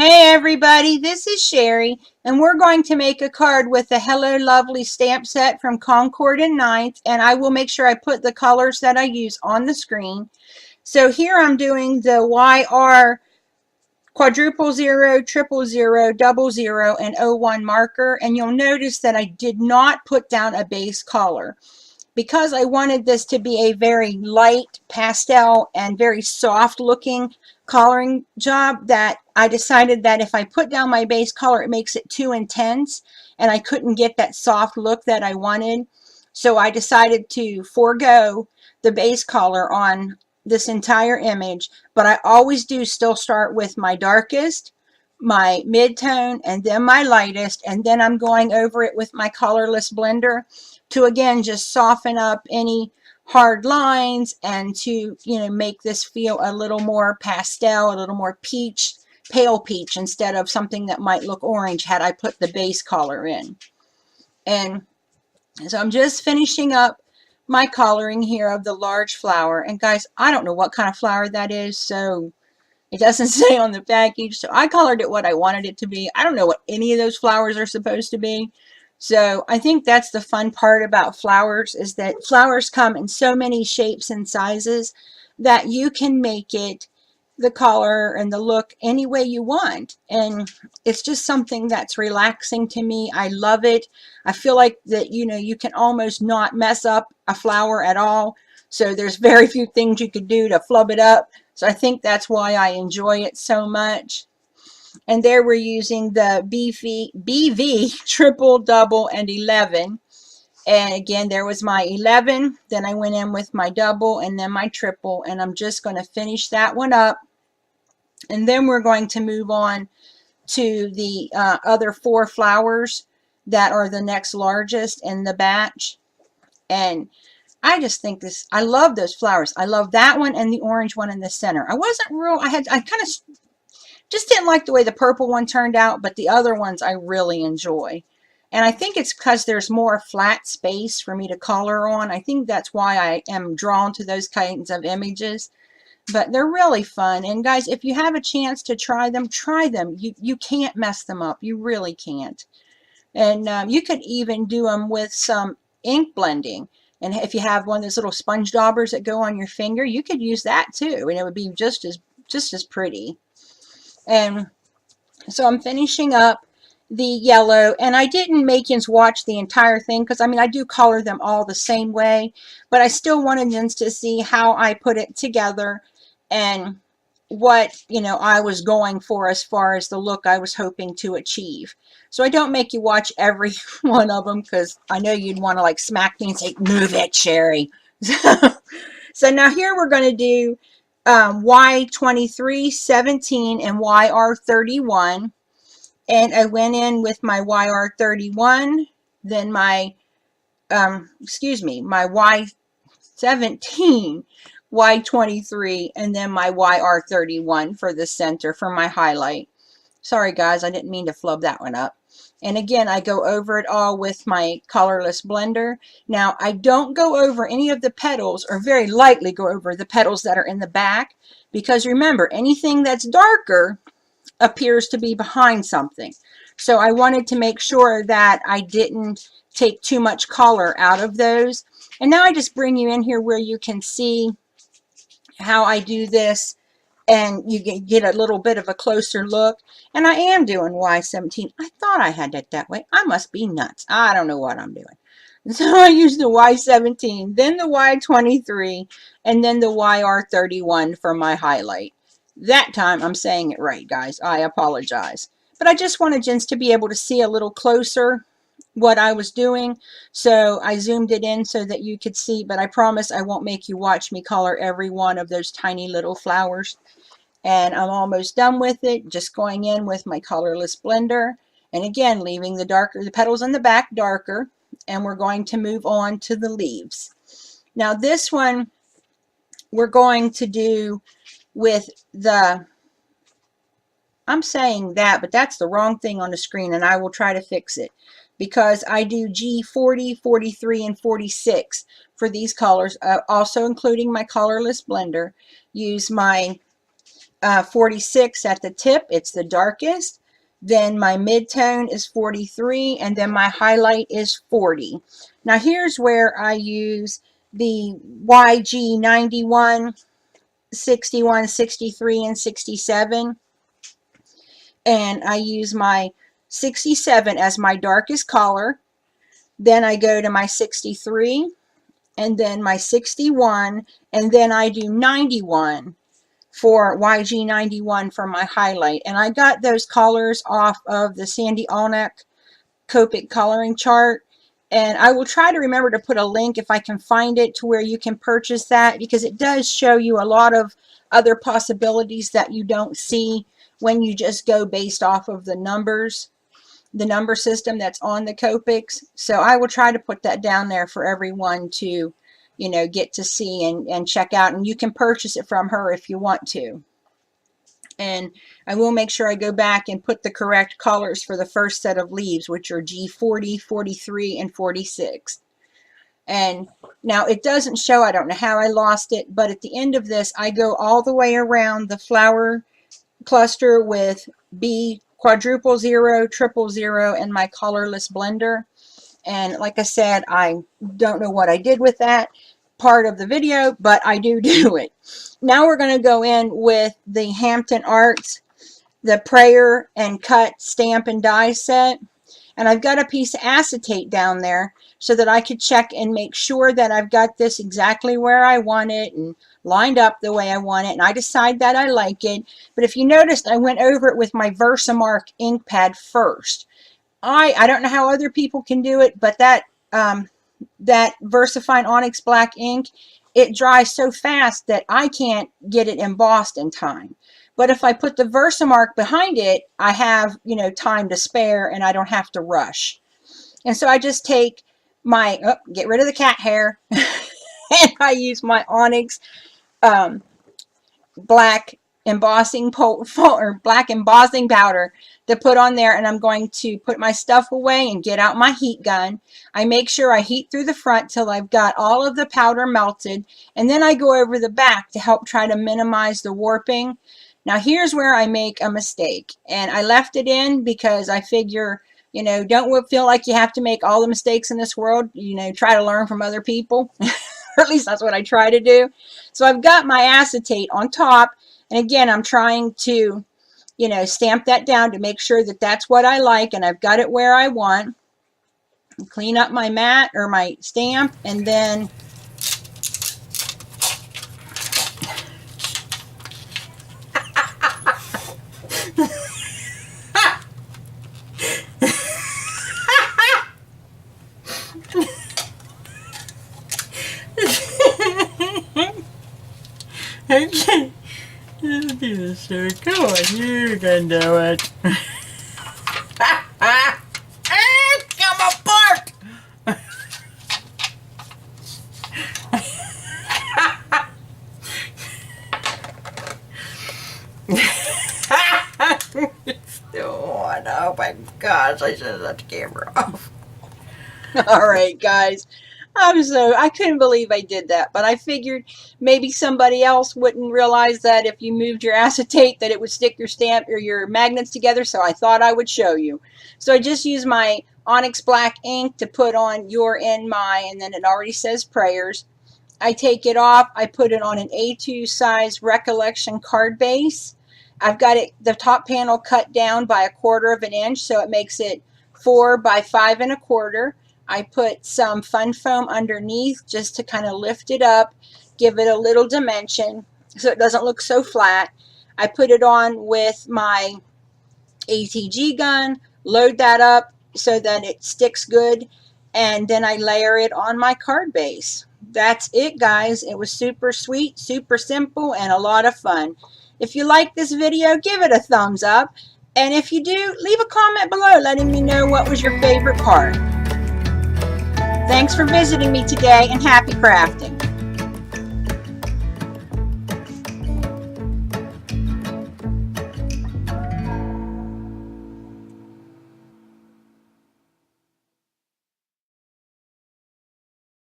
Hey everybody, this is Sherry, and we're going to make a card with the Hello Lovely stamp set from Concord and Ninth, and I will make sure I put the colors that I use on the screen. So here I'm doing the YR quadruple zero, triple zero, double zero, and O1 marker, and you'll notice that I did not put down a base color because I wanted this to be a very light pastel and very soft looking coloring job, that I decided that if I put down my base color, it makes it too intense and I couldn't get that soft look that I wanted. So I decided to forego the base color on this entire image, but I always do still start with my darkest, my mid-tone, and then my lightest, and then I'm going over it with my colorless blender to again just soften up any hard lines and to make this feel a little more pastel, a little more peach, pale peach, instead of something that might look orange had I put the base color in. And so I'm just finishing up my coloring here of the large flower, and guys, I don't know what kind of flower that is, so it doesn't say on the package, so I colored it what I wanted it to be. I don't know what any of those flowers are supposed to be. So I think that's the fun part about flowers, is that flowers come in so many shapes and sizes that you can make it the color and the look any way you want. And it's just something that's relaxing to me. I love it. I feel like that, you can almost not mess up a flower at all. So there's very few things you could do to flub it up. So I think that's why I enjoy it so much. And there we're using the BV triple, double, and 11. And again, there was my 11. Then I went in with my double and then my triple. And I'm just going to finish that one up. And then we're going to move on to the other 4 flowers that are the next largest in the batch. And I just think I love those flowers. I love that one and the orange one in the center. I kind of just didn't like the way the purple one turned out, but the other ones I really enjoy. And I think it's because there's more flat space for me to color on. I think that's why I am drawn to those kinds of images. But they're really fun. And guys, if you have a chance to try them, try them. You can't mess them up. You really can't. And you could even do them with some ink blending. And if you have one of those little sponge daubers that go on your finger, you could use that too. And it would be just as pretty. And so I'm finishing up the yellow, and I didn't make you watch the entire thing because I do color them all the same way, but I still wanted you to see how I put it together and what I was going for as far as the look I was hoping to achieve. So I don't make you watch every one of them because I know you'd want to like smack me and say, move it, Sherry. So now here we're going to do Y23, 17, and YR31. And I went in with my YR31, then my Y17, Y23, and then my YR31 for the center for my highlight. Sorry guys, I didn't mean to flub that one up. And again, I go over it all with my colorless blender. Now, I don't go over any of the petals, or very lightly go over the petals that are in the back, because remember, anything that's darker appears to be behind something. So I wanted to make sure that I didn't take too much color out of those. And now I just bring you in here where you can see how I do this, and you get a little bit of a closer look. And I am doing Y17. I thought I had it that way. I must be nuts. I don't know what I'm doing. So I use the Y17, then the Y23, and then the YR31 for my highlight. That time I'm saying it right, guys. I apologize. But I just wanted Jens to be able to see a little closer what I was doing. So I zoomed it in so that you could see, but I promise I won't make you watch me color every one of those tiny little flowers. And I'm almost done with it. Just going in with my colorless blender. And again, leaving the petals in the back darker. And we're going to move on to the leaves. Now this one we're going to do with I'm saying that, but that's the wrong thing on the screen, and I will try to fix it, because I do G40, 43, and 46 for these colors, also including my colorless blender. Use my 46 at the tip. It's the darkest. Then my mid-tone is 43, and then my highlight is 40. Now here's where I use the YG 91, 61, 63, and 67. And I use my 67 as my darkest color. Then I go to my 63, and then my 61, and then I do 91 for YG 91 for my highlight. And I got those colors off of the Sandy Allneck Copic coloring chart. And I will try to remember to put a link if I can find it to where you can purchase that, because it does show you a lot of other possibilities that you don't see when you just go based off of the numbers, the number system that's on the Copics. So I will try to put that down there for everyone to, you know, get to see and check out. And you can purchase it from her if you want to. And I will make sure I go back and put the correct colors for the first set of leaves, which are G40, 43, and 46. And now it doesn't show, I don't know how I lost it, but at the end of this, I go all the way around the flower cluster with B quadruple 0, triple 0, and my colorless blender. And like I said, I don't know what I did with that part of the video, but I do it. Now we're going to go in with the Hampton Arts, the Prayer and Cut Stamp and Die set. And I've got a piece of acetate down there so that I could check and make sure that I've got this exactly where I want it and lined up the way I want it. And I decide that I like it. But if you noticed, I went over it with my Versamark ink pad first. I don't know how other people can do it, but that VersaFine Onyx Black ink, it dries so fast that I can't get it embossed in time. But if I put the Versamark behind it, I have, you know, time to spare and I don't have to rush. And so I just take my, get rid of the cat hair, and I use my Onyx black embossing black embossing powder to put on there, and I'm going to put my stuff away and get out my heat gun. I make sure I heat through the front till I've got all of the powder melted, and then I go over the back to help try to minimize the warping. Now here's where I make a mistake, and I left it in because I figure, you know, don't feel like you have to make all the mistakes in this world. You know, try to learn from other people. Or at least that's what I try to do. So I've got my acetate on top, and again, I'm trying to, you know, stamp that down to make sure that that's what I like, and I've got it where I want. Clean up my mat or my stamp, and then Okay, let's do this, sir. Come on, you can do it. Come apart! Oh my gosh, I should have left the camera off. all right, guys. I couldn't believe I did that, but I figured maybe somebody else wouldn't realize that if you moved your acetate that it would stick your stamp or your magnets together, so I thought I would show you. So I just used my Onyx Black ink to put on Your and My, and then it already says prayers. I take it off, I put it on an A2 size Recollection card base. I've got it, the top panel cut down by 1/4 of an inch, so it makes it 4 by 5 1/4. I put some fun foam underneath just to kind of lift it up, give it a little dimension so it doesn't look so flat. I put it on with my ATG gun, load that up so that it sticks good, and then I layer it on my card base. That's it, guys. It was super sweet, super simple, and a lot of fun. If you like this video, give it a thumbs up, and if you do, leave a comment below letting me know what was your favorite part. Thanks for visiting me today, and happy crafting.